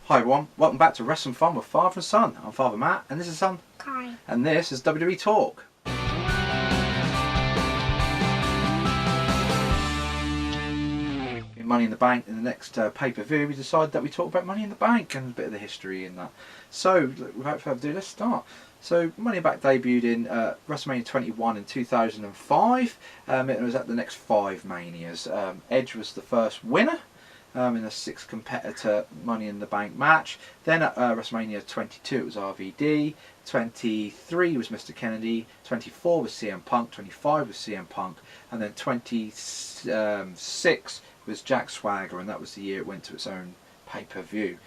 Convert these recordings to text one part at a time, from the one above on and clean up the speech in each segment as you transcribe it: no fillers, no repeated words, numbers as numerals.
Hi everyone, welcome back to Wrestling Fun with Father and Son. I'm Father Matt and this is Son. Kai. And this is WWE Talk. In Money in the Bank, in the next pay-per-view, we decided that we talk about Money in the Bank and a bit of the history in that. So, without further ado, let's start. So, Money in the Bank debuted in WrestleMania 21 in 2005. It was at the next 5 Manias. Edge was the first winner. In a 6-competitor Money in the Bank match. Then at WrestleMania 22 it was RVD, 23 was Mr. Kennedy, 24 was CM Punk, 25 was CM Punk, and then 26 was Jack Swagger, and that was the year it went to its own pay-per-view.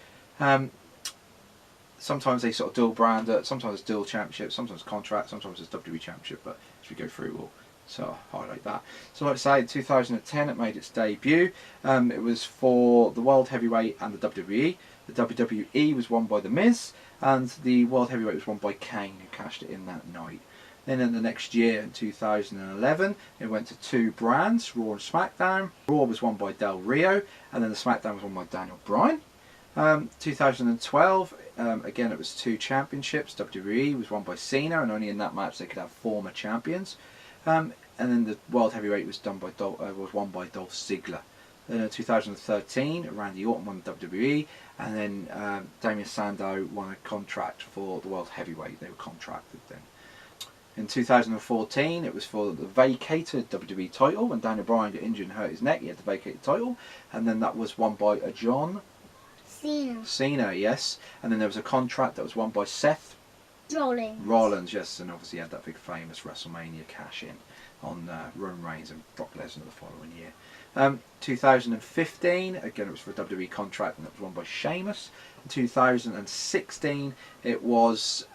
Sometimes they sort of dual brand it, sometimes it's dual championship, sometimes contract, sometimes it's WWE championship, but as we go through we'll so I'll highlight that. So like I say, in 2010 it made its debut. It was for the World Heavyweight and the WWE. The WWE was won by The Miz, and the World Heavyweight was won by Kane, who cashed it in that night. Then in the next year, in 2011, it went to 2 brands, Raw and SmackDown. Raw was won by Del Rio, and then the SmackDown was won by Daniel Bryan. 2012, again it was 2 championships. WWE was won by Cena, and only in that match they could have former champions. And then the World Heavyweight was won by Dolph Ziggler. Then in 2013, Randy Orton won the WWE, and then Damien Sandow won a contract for the World Heavyweight. They were contracted then. In 2014, it was for the vacated WWE title. When Daniel Bryan got injured and hurt his neck, he had to vacate the title, and then that was won by John Cena, yes. And then there was a contract that was won by Seth Rollins, yes, and obviously had that big famous WrestleMania cash-in on Roman Reigns and Brock Lesnar the following year. 2015, again it was for a WWE contract, and that was won by Sheamus. In 2016, it was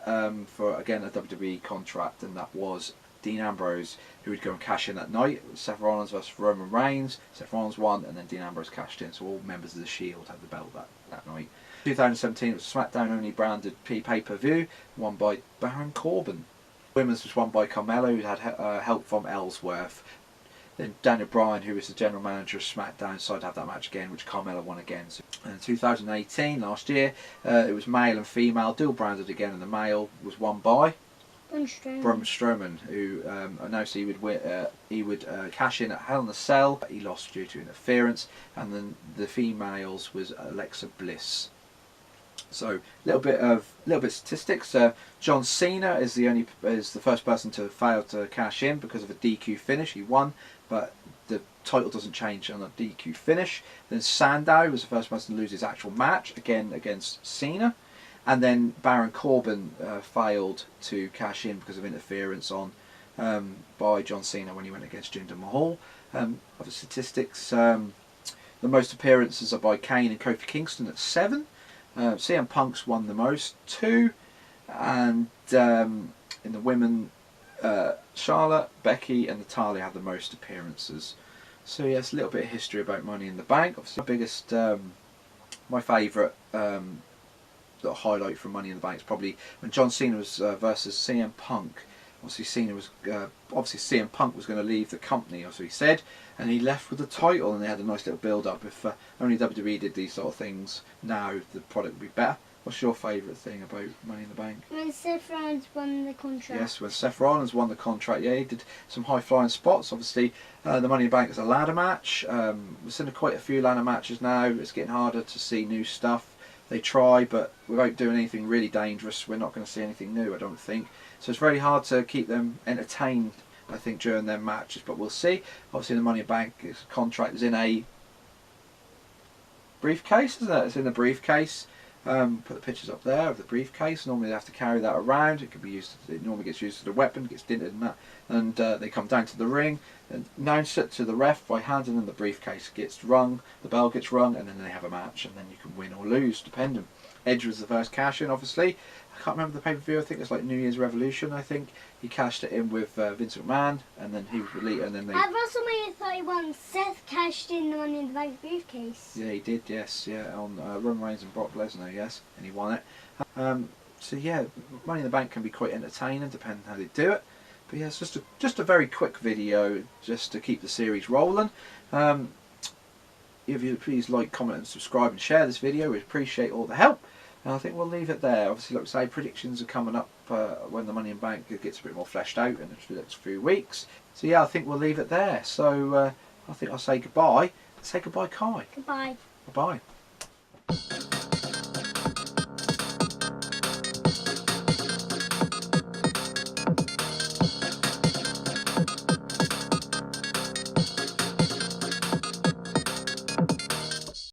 for, again, a WWE contract, and that was Dean Ambrose, who would go and cash in that night. It was Seth Rollins versus Roman Reigns. Seth Rollins won, and then Dean Ambrose cashed in, so all members of the Shield had the belt that night. 2017 it was a SmackDown only branded pay-per-view, won by Baron Corbin. Women's was won by Carmella, who had help from Ellsworth. Then Daniel Bryan, who was the general manager of SmackDown, decided to have that match again, which Carmella won again. So in 2018, last year, it was male and female, dual branded again, and the male was won by Braun Strowman, who announced he would cash in at Hell in a Cell, but he lost due to interference. And then the females was Alexa Bliss. So a little bit of statistics. John Cena is the first person to fail to cash in because of a DQ finish. He won, but the title doesn't change on a DQ finish. Then Sandow was the first person to lose his actual match, again against Cena. And then Baron Corbin failed to cash in because of interference by John Cena when he went against Jinder Mahal. Other statistics: the most appearances are by Kane and Kofi Kingston at 7. CM Punk's won the most, 2, and in the women, Charlotte, Becky and Natalya had the most appearances. So yes, a little bit of history about Money in the Bank. Obviously, my favourite highlight from Money in the Bank is probably when John Cena was versus CM Punk. Obviously, CM Punk was going to leave the company, as he said, and he left with the title, and they had a nice little build-up. If only WWE did these sort of things now, the product would be better. What's your favourite thing about Money in the Bank? When Seth Rollins won the contract. Yes, when Seth Rollins won the contract, yeah, he did some high-flying spots. Obviously, the Money in the Bank is a ladder match. We've seen quite a few ladder matches now. It's getting harder to see new stuff. They try, but without doing anything really dangerous, we're not going to see anything new, I don't think. So it's very hard to keep them entertained, I think, during their matches, but we'll see. Obviously, the Money in the Bank contract is in a briefcase, isn't it? It's in a briefcase. Put the pictures up there of the briefcase. Normally they have to carry that around. It normally gets used as a weapon, gets dinted and that. And they come down to the ring and announce it to the ref by handing them the briefcase. Gets rung, the bell gets rung, and then they have a match, and then you can win or lose, depending. Edge was the first cash in, obviously. I can't remember the pay-per-view. I think it's like New Year's Revolution. I think he cashed it in with Vince McMahon, and then he was released. And then they. At WrestleMania 31, Seth cashed in the Money in the Bank briefcase. Yeah, he did. Yes, yeah, on Roman Reigns and Brock Lesnar. Yes, and he won it. So yeah, Money in the Bank can be quite entertaining, depending on how they do it. But yeah, it's just a very quick video, just to keep the series rolling. if you please like, comment and subscribe and share this video. We appreciate all the help. And I think we'll leave it there. Obviously, like I say, predictions are coming up when the Money in Bank gets a bit more fleshed out in the next few weeks. So yeah, I think we'll leave it there. So I think I'll say goodbye. Say goodbye, Kai. Goodbye. Bye-bye.